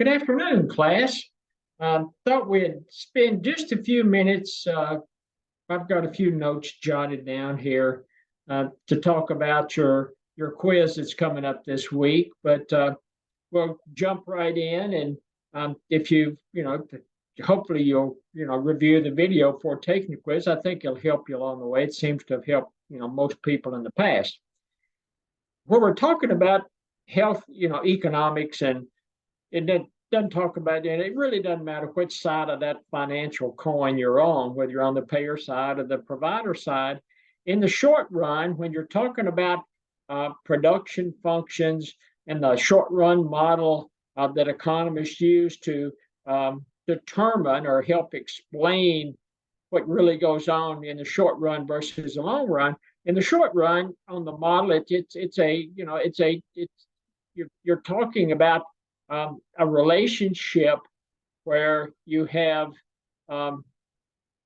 Good afternoon, class. Thought we'd spend just a few minutes. I've got a few notes jotted down here to talk about your quiz that's coming up this week. But we'll jump right in, and if hopefully you'll review the video before taking the quiz. I think it'll help you along the way. It seems to have helped most people in the past. When we're talking about health, economics, and it doesn't talk about it. It really doesn't matter which side of that financial coin you're on, whether you're on the payer side or the provider side. In the short run, when you're talking about production functions and the short run model that economists use to determine or help explain what really goes on in the short run versus the long run. In the short run, on the model, you're talking about a relationship where you have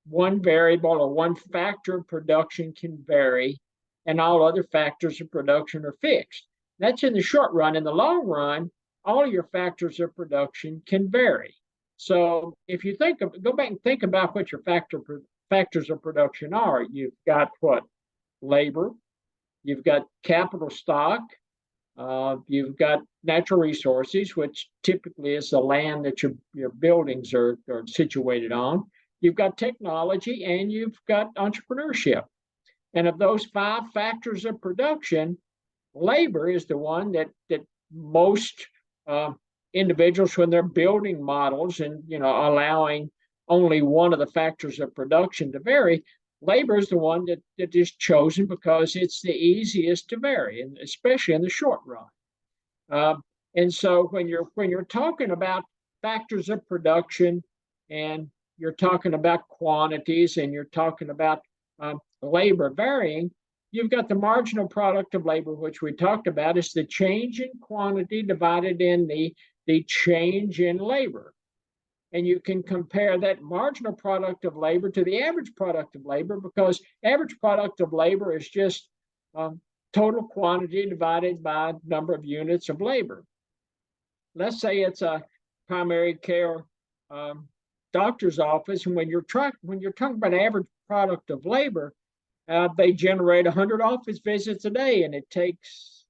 one variable or one factor of production can vary, and all other factors of production are fixed. That's in the short run. In the long run, all your factors of production can vary. So if you go back and think about what your factors of production are, you've got what? Labor, you've got capital stock, you've got natural resources, which typically is the land that your buildings are situated on. You've got technology, and you've got entrepreneurship. And of those five factors of production, labor is the one that most individuals, when they're building models and allowing only one of the factors of production to vary, labor is the one that is chosen because it's the easiest to vary, and especially in the short run. And so when you're talking about factors of production, and you're talking about quantities, and you're talking about labor varying, you've got the marginal product of labor, which we talked about, is the change in quantity divided in the change in labor. And you can compare that marginal product of labor to the average product of labor, because average product of labor is just total quantity divided by number of units of labor. Let's say it's a primary care doctor's office, and when you're talking about average product of labor, they generate 100 office visits a day, and it takes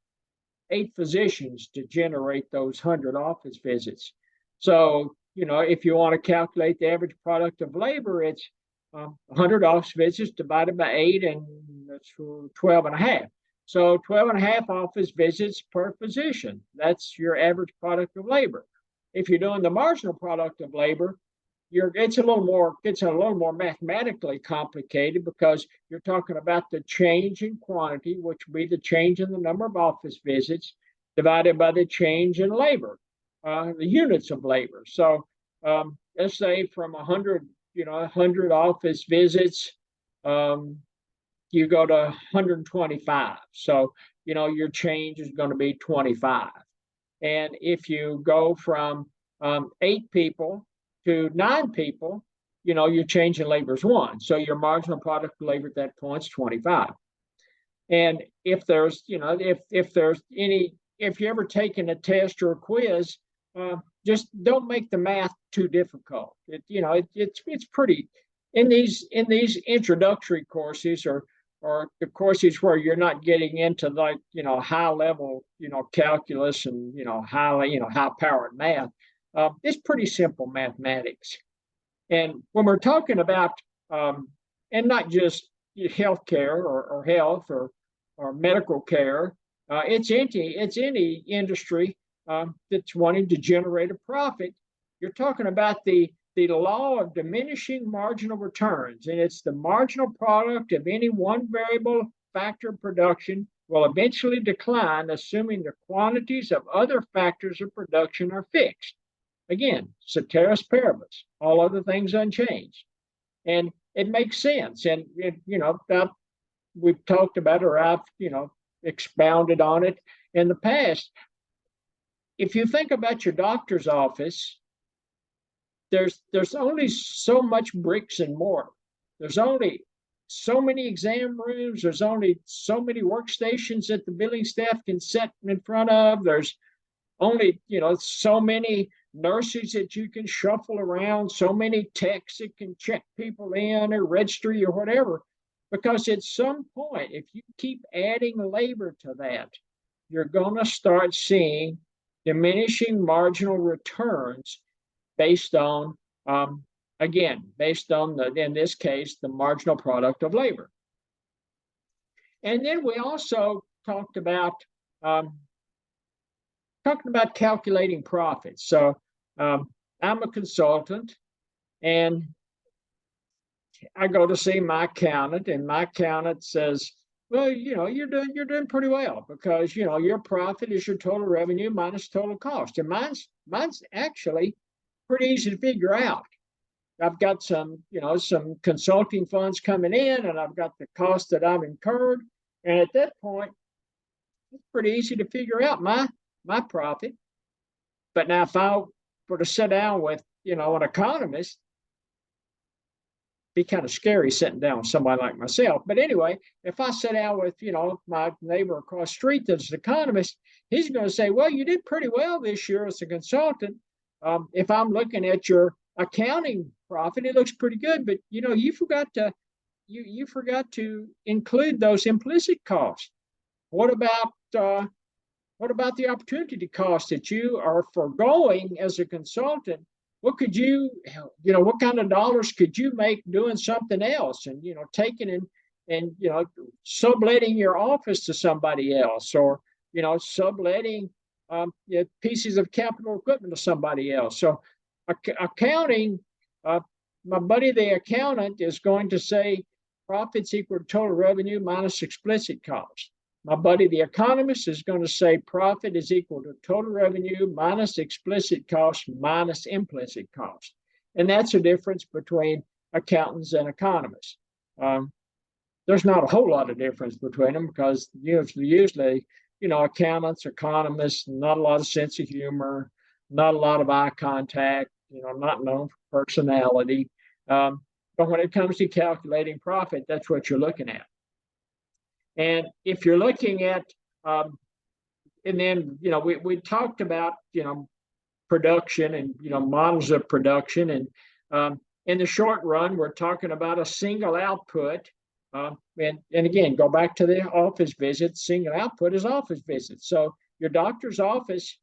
8 physicians to generate those 100 office visits. So if you want to calculate the average product of labor, it's 100 office visits divided by 8, and that's 12 and a half. So 12 and a half office visits per physician. That's your average product of labor. If you're doing the marginal product of labor, it's a little more mathematically complicated, because you're talking about the change in quantity, which would be the change in the number of office visits divided by the change in labor. The units of labor. So let's say from 100 office visits, you go to 125. So your change is going to be 25. And if you go from 8 people to 9 people, your change in labor is 1. So your marginal product of labor at that point is 25. And if there's if you ever taken a test or a quiz, just don't make the math too difficult. It's pretty in these introductory courses, or the courses where you're not getting into high level calculus and high powered math. It's pretty simple mathematics. And when we're talking about and not just healthcare or health or medical care, it's any industry that's wanting to generate a profit. You're talking about the law of diminishing marginal returns, and it's the marginal product of any one variable factor of production will eventually decline, assuming the quantities of other factors of production are fixed. Again, ceteris paribus, all other things unchanged. And it makes sense. And we've talked about, or I've expounded on it in the past. If you think about your doctor's office, there's only so much bricks and mortar. There's only so many exam rooms. There's only so many workstations that the billing staff can sit in front of. There's only so many nurses that you can shuffle around, so many techs that can check people in or registry or whatever. Because at some point, if you keep adding labor to that, you're going to start seeing diminishing marginal returns based on, again, based on, in this case, the marginal product of labor. And then we also talked about calculating profits. So I'm a consultant, and I go to see my accountant, and my accountant says, "Well, you're doing pretty well because your profit is your total revenue minus total cost." And mine's actually pretty easy to figure out. I've got some consulting funds coming in, and I've got the cost that I've incurred, and at that point, it's pretty easy to figure out my profit. But now, if I were to sit down with an economist, be kind of scary sitting down with somebody like myself. But anyway, if I sit down with my neighbor across the street that's an economist, he's going to say, "Well, you did pretty well this year as a consultant. If I'm looking at your accounting profit, it looks pretty good, but you forgot to include those implicit costs. What about the opportunity cost that you are foregoing as a consultant? What could what kind of dollars could you make doing something else, and taking and subletting your office to somebody else, or subletting pieces of capital equipment to somebody else?" So accounting, my buddy the accountant is going to say profits equal to total revenue minus explicit cost. My buddy the economist is going to say profit is equal to total revenue minus explicit cost minus implicit cost. And that's the difference between accountants and economists. There's not a whole lot of difference between them because usually accountants, economists, not a lot of sense of humor, not a lot of eye contact, not known for personality. But when it comes to calculating profit, that's what you're looking at. And if you're looking at, and then, we talked about, production and, models of production. And in the short run, we're talking about a single output. And again, go back to the office visit. Single output is office visits. So your doctor's office,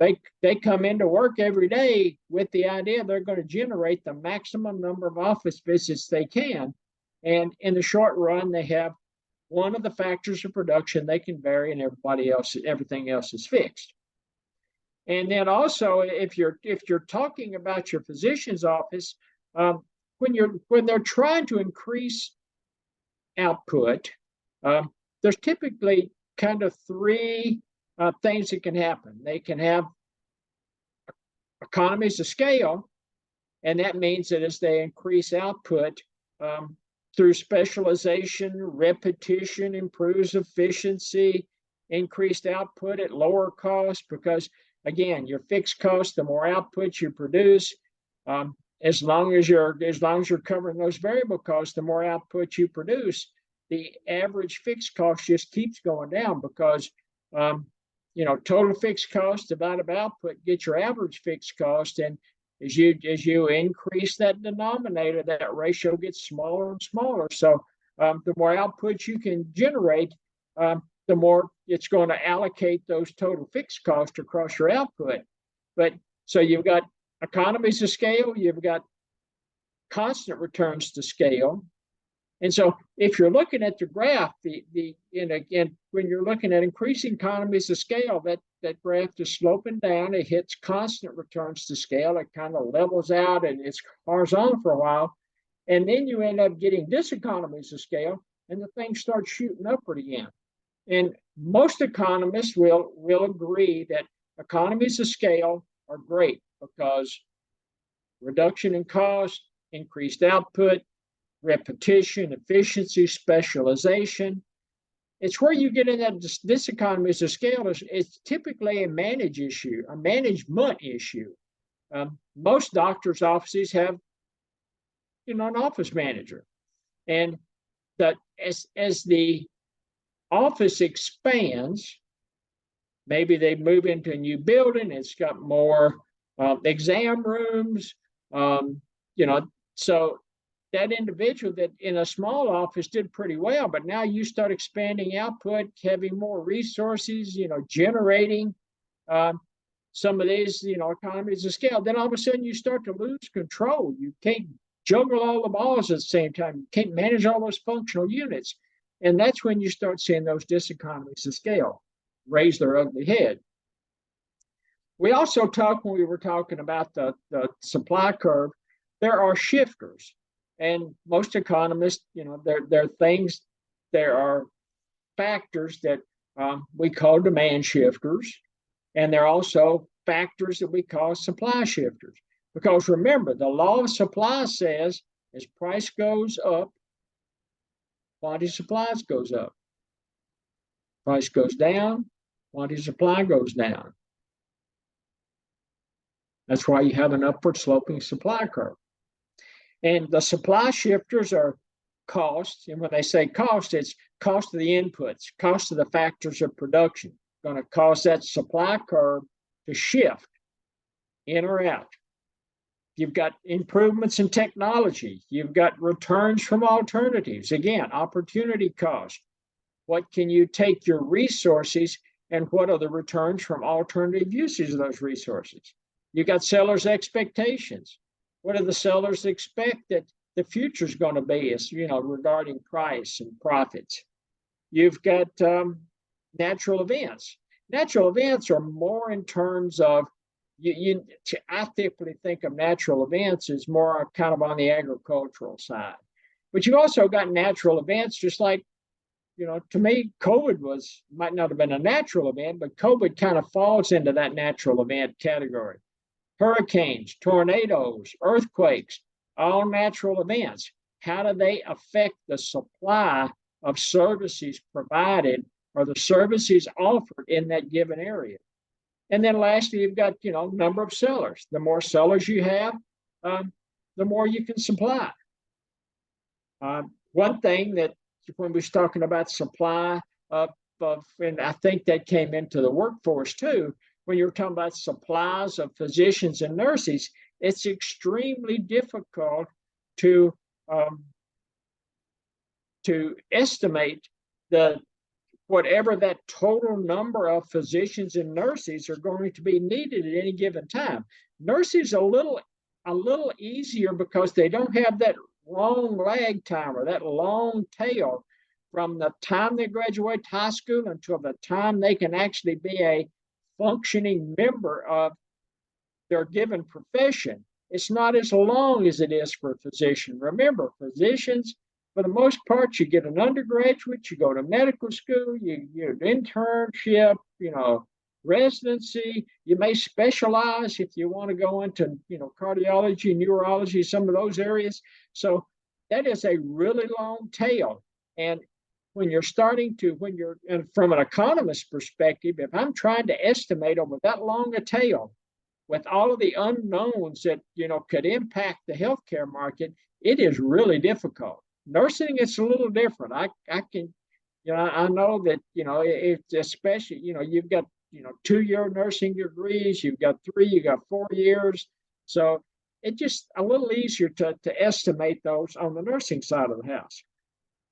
they come into work every day with the idea they're going to generate the maximum number of office visits they can. And in the short run, they have one of the factors of production they can vary, and everything else is fixed. And then also, if you're talking about your physician's office, when they're trying to increase output, there's typically kind of three things that can happen. They can have economies of scale, and that means that as they increase output, through specialization, repetition improves efficiency, increased output at lower cost, because again, your fixed cost, the more output you produce, as long as you're covering those variable costs, the more output you produce, the average fixed cost just keeps going down because total fixed cost divided by output gets your average fixed cost, and as you increase that denominator, that ratio gets smaller and smaller. So the more output you can generate, the more it's going to allocate those total fixed costs across your output. But so you've got economies of scale, you've got constant returns to scale. And so if you're looking at the graph, again, when you're looking at increasing economies of scale, that graph is sloping down. It hits constant returns to scale. It kind of levels out and it's horizontal for a while. And then you end up getting diseconomies of scale, and the thing starts shooting upward again. And most economists will agree that economies of scale are great because reduction in cost, increased output, repetition, efficiency, specialization. It's where you get in that diseconomies of scale. It's typically a management issue. Most doctors' offices have, an office manager, and that as the office expands, maybe they move into a new building. It's got more exam rooms, so that individual that in a small office did pretty well, but now you start expanding output, having more resources, generating some of these, economies of scale. Then all of a sudden you start to lose control. You can't juggle all the balls at the same time. You can't manage all those functional units. And that's when you start seeing those diseconomies of scale raise their ugly head. We also talked when we were talking about the supply curve, there are shifters. And most economists, there are things, there are factors that we call demand shifters. And there are also factors that we call supply shifters. Because remember, the law of supply says as price goes up, quantity of supplies goes up. Price goes down, quantity of supply goes down. That's why you have an upward sloping supply curve. And the supply shifters are costs. And when they say cost, it's cost of the inputs, cost of the factors of production, going to cause that supply curve to shift in or out. You've got improvements in technology. You've got returns from alternatives. Again, opportunity cost. What can you take your resources and what are the returns from alternative uses of those resources? You've got sellers' expectations. What do the sellers expect that the future is going to be, regarding price and profits? You've got natural events. Natural events are more in terms of, I typically think of natural events as more kind of on the agricultural side. But you've also got natural events, just like, to me, COVID might not have been a natural event, but COVID kind of falls into that natural event category. Hurricanes, tornadoes, earthquakes, all natural events. How do they affect the supply of services provided or the services offered in that given area? And then lastly, you've got, number of sellers. The more sellers you have, the more you can supply. One thing that when we was talking about supply and I think that came into the workforce too, when you're talking about supplies of physicians and nurses, it's extremely difficult to estimate whatever that total number of physicians and nurses are going to be needed at any given time. Nurses a little easier because they don't have that long lag time or that long tail from the time they graduate high school until the time they can actually be a functioning member of their given profession. It's not as long as it is for a physician. Remember, physicians, for the most part, you get an undergraduate, you go to medical school, you get an internship, residency. You may specialize if you want to go into, cardiology, neurology, some of those areas. So that is a really long tail. And when you're and from an economist perspective, if I'm trying to estimate over that long a tail with all of the unknowns that, could impact the healthcare market, it is really difficult. Nursing, it's a little different. I can, I know that, it's especially, you've got, 2-year nursing degrees, you've got 3, you've got 4 years. So it's just a little easier to estimate those on the nursing side of the house.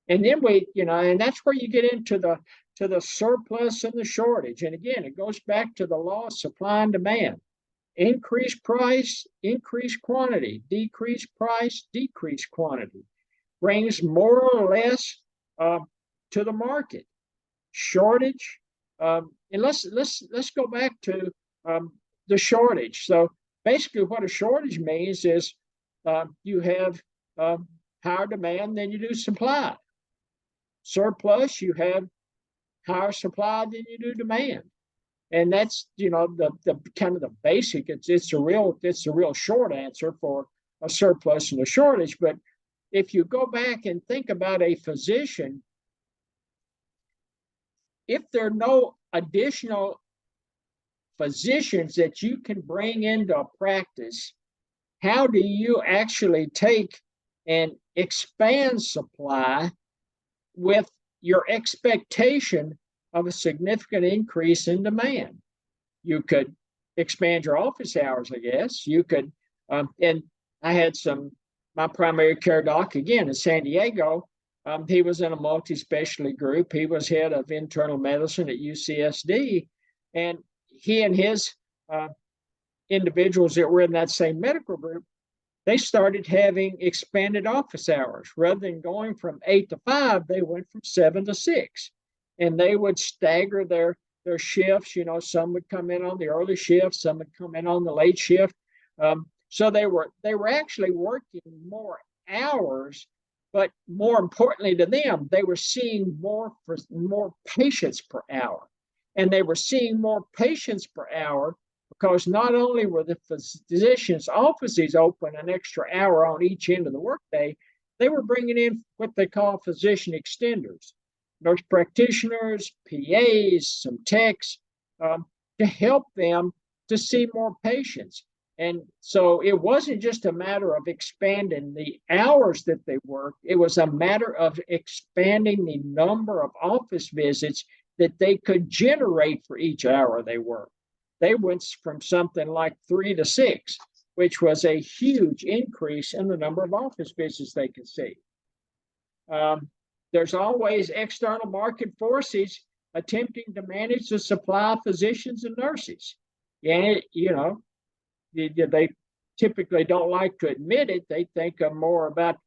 And then and that's where you get into the surplus and the shortage. And again, it goes back to the law of supply and demand. Increase price, increase quantity, decrease price, decrease quantity. Brings more or less to the market. Shortage, and let's go back to the shortage. So basically, what a shortage means is you have higher demand than you do supply. Surplus, you have higher supply than you do demand, and that's the kind of the basic. It's a real short answer for a surplus and a shortage. But if you go back and think about a physician, if there are no additional physicians that you can bring into a practice, how do you actually take and expand supply with your expectation of a significant increase in demand? You could expand your office hours, I guess. You could, and I had my primary care doc again in San Diego. He was in a multi-specialty group. He was head of internal medicine at UCSD, and he and his individuals that were in that same medical group, they started having expanded office hours. Rather than going from 8 to 5, they went from 7 to 6, and they would stagger their shifts. Some would come in on the early shift, some would come in on the late shift. So they were actually working more hours, but more importantly to them, they were seeing more patients per hour, and they were seeing more patients per hour because not only were the physicians' offices open an extra hour on each end of the workday, they were bringing in what they call physician extenders, nurse practitioners, PAs, some techs, to help them to see more patients. And so it wasn't just a matter of expanding the hours that they worked, it was a matter of expanding the number of office visits that they could generate for each hour they worked. They went from something like 3 to 6, which was a huge increase in the number of office visits they could see. There's always external market forces attempting to manage the supply of physicians and nurses. And, they typically don't like to admit it. They think more about,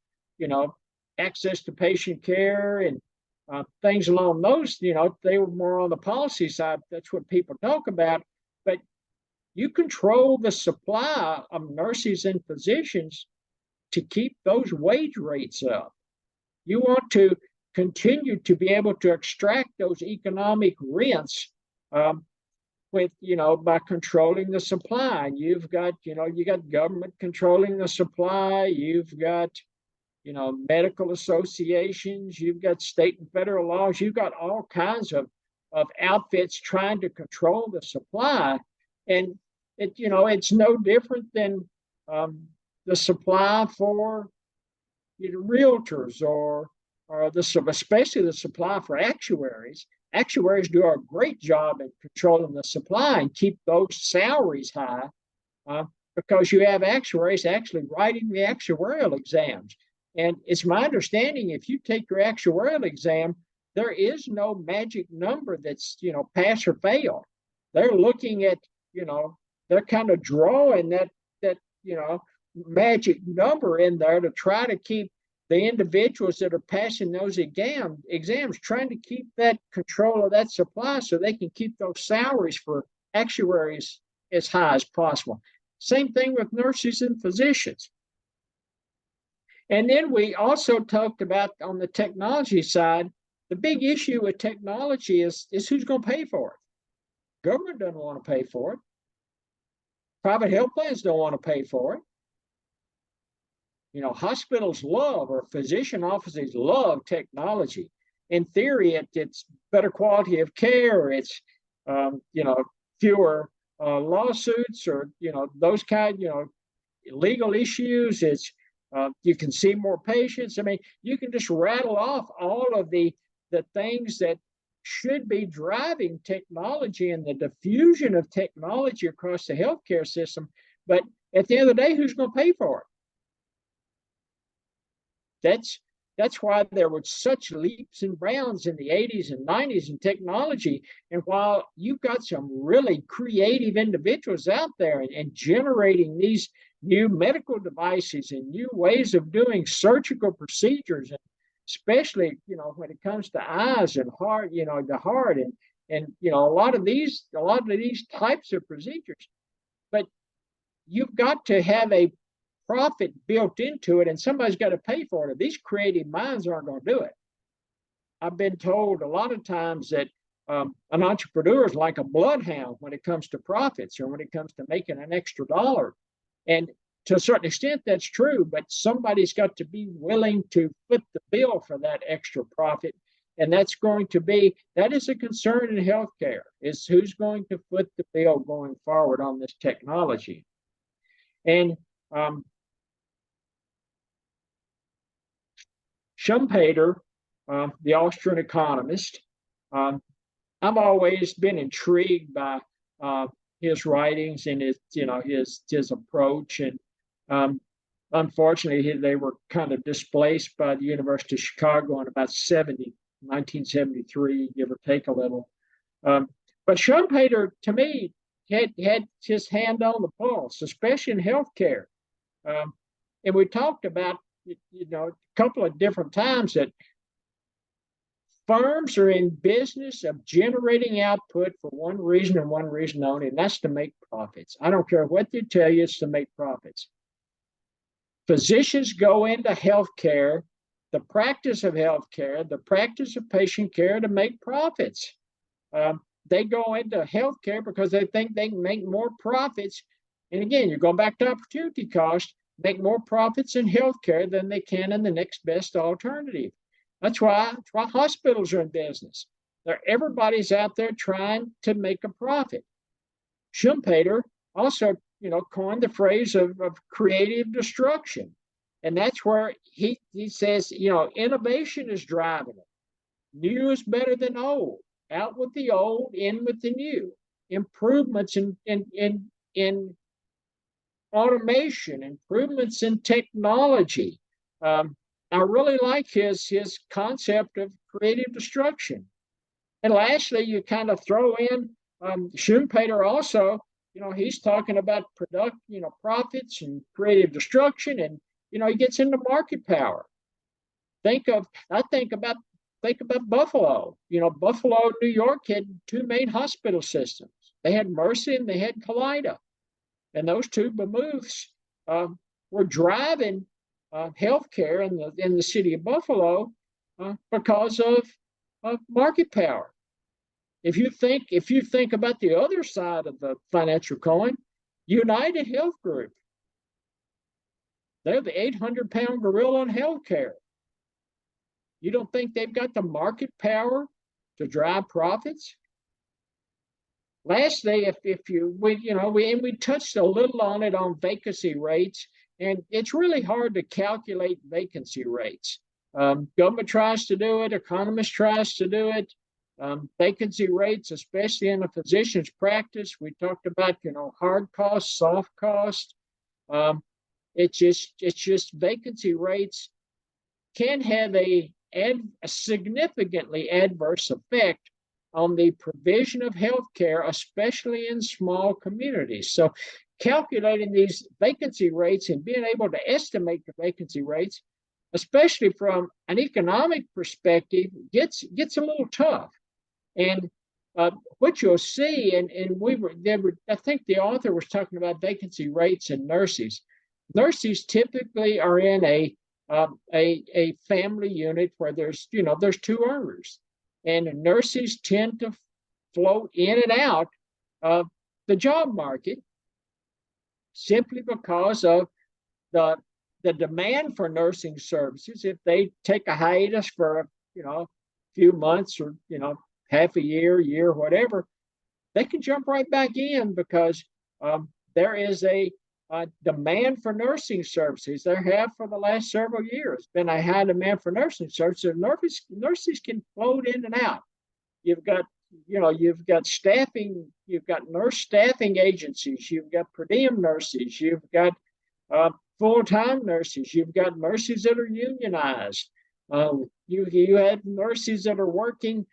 access to patient care and things along those, they were more on the policy side. That's what people talk about. But you control the supply of nurses and physicians to keep those wage rates up. You want to continue to be able to extract those economic rents by controlling the supply. You've got, you got government controlling the supply. You've got, medical associations. You've got state and federal laws. You've got all kinds of outfits trying to control the supply. And it's no different than the supply for realtors or especially the supply for actuaries. Actuaries do a great job in controlling the supply and keep those salaries high because you have actuaries actually writing the actuarial exams. And it's my understanding if you take your actuarial exam, there is no magic number that's, pass or fail. They're looking at, they're kind of drawing that magic number in there to try to keep the individuals that are passing those exams trying to keep that control of that supply so they can keep those salaries for actuaries as high as possible. Same thing with nurses and physicians. And then we also talked about on the technology side, the big issue with technology is who's going to pay for it. Government doesn't want to pay for it. Private health plans don't want to pay for it. Hospitals love, or physician offices love technology. In theory, it's better quality of care. It's, fewer lawsuits or, those kind, legal issues. It's, you can see more patients. I mean, you can just rattle off all of the things that should be driving technology and the diffusion of technology across the healthcare system. But at the end of the day, who's going to pay for it? That's why there were such leaps and bounds in the 80s and 90s in technology. And while you've got some really creative individuals out there and generating these new medical devices and new ways of doing surgical procedures, and especially, when it comes to eyes and heart, the heart and a lot of these types of procedures, but you've got to have a profit built into it, and somebody's got to pay for it. These creative minds aren't going to do it. I've been told a lot of times that an entrepreneur is like a bloodhound when it comes to profits or when it comes to making an extra dollar. And to a certain extent, that's true, but somebody's got to be willing to foot the bill for that extra profit. And that is a concern in healthcare, is who's going to foot the bill going forward on this technology. And Schumpeter, the Austrian economist, I've always been intrigued by his writings and his approach. And unfortunately, they were kind of displaced by the University of Chicago in about 1973, give or take a little. But Schumpeter, to me, had his hand on the pulse, especially in healthcare. And we talked about, a couple of different times that firms are in business of generating output for one reason and one reason only, and that's to make profits. I don't care what they tell you, it's to make profits. Physicians go into healthcare, the practice of healthcare, the practice of patient care to make profits. They go into healthcare because they think they can make more profits. And again, you're going back to opportunity cost, make more profits in healthcare than they can in the next best alternative. That's why hospitals are in business. Everybody's out there trying to make a profit. Schumpeter also, coined the phrase of creative destruction. And that's where he says, innovation is driving it. New is better than old. Out with the old, in with the new. Improvements in automation, improvements in technology. I really like his concept of creative destruction. And lastly, you kind of throw in Schumpeter also, he's talking about profits and creative destruction, and he gets into market power. Think about Buffalo. Buffalo, New York had two main hospital systems. They had Mercy and they had Kaleida. And those two behemoths were driving healthcare in the city of Buffalo because of market power. If you think about the other side of the financial coin, United Health Group, they're the 800-pound gorilla in healthcare. You don't think they've got the market power to drive profits? Lastly, we touched a little on it on vacancy rates, and it's really hard to calculate vacancy rates. Government tries to do it, economists tries to do it. Vacancy rates, especially in a physician's practice, we talked about hard cost, soft cost. It's just vacancy rates can have a significantly adverse effect on the provision of healthcare, especially in small communities. So calculating these vacancy rates and being able to estimate the vacancy rates, especially from an economic perspective, gets a little tough. And what you'll see, and I think the author was talking about vacancy rates in nurses. Nurses typically are in a family unit where there's two earners, and nurses tend to float in and out of the job market simply because of the demand for nursing services. If they take a hiatus for a few months or half a year, whatever, they can jump right back in because there is a demand for nursing services. There have for the last several years been a high demand for nursing services. Nurses can float in and out. You've got staffing, you've got nurse staffing agencies, you've got per diem nurses, you've got full-time nurses, you've got nurses that are unionized. You have nurses that are working,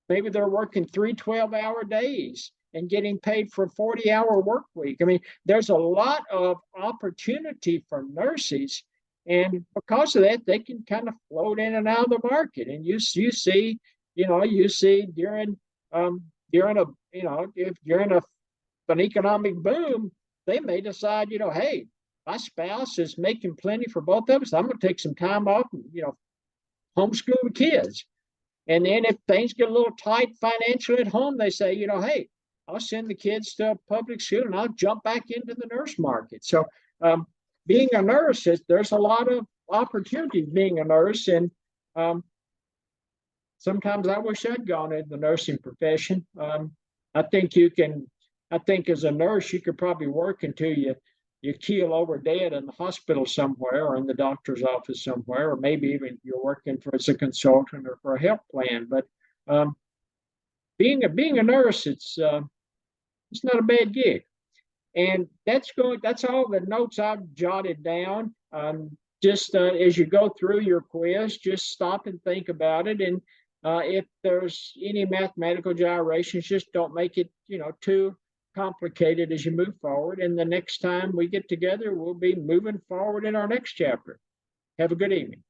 maybe they're working 3 12-hour days and getting paid for a 40-hour work week. I mean, there's a lot of opportunity for nurses, and because of that, they can kind of float in and out of the market. And you see during an economic boom, they may decide, hey, my spouse is making plenty for both of us. I'm going to take some time off and homeschool the kids. And then if things get a little tight financially at home, they say, hey, I'll send the kids to a public school and I'll jump back into the nurse market. So being a nurse, there's a lot of opportunities being a nurse. And sometimes I wish I'd gone into the nursing profession. I think as a nurse, you could probably work until you keel over dead in the hospital somewhere or in the doctor's office somewhere, or maybe even you're working as a consultant or for a health plan. But being a nurse, It's not a bad gig. And that's all the notes I've jotted down. Just as you go through your quiz, just stop and think about it. And if there's any mathematical gyrations, just don't make it, too complicated as you move forward. And the next time we get together, we'll be moving forward in our next chapter. Have a good evening.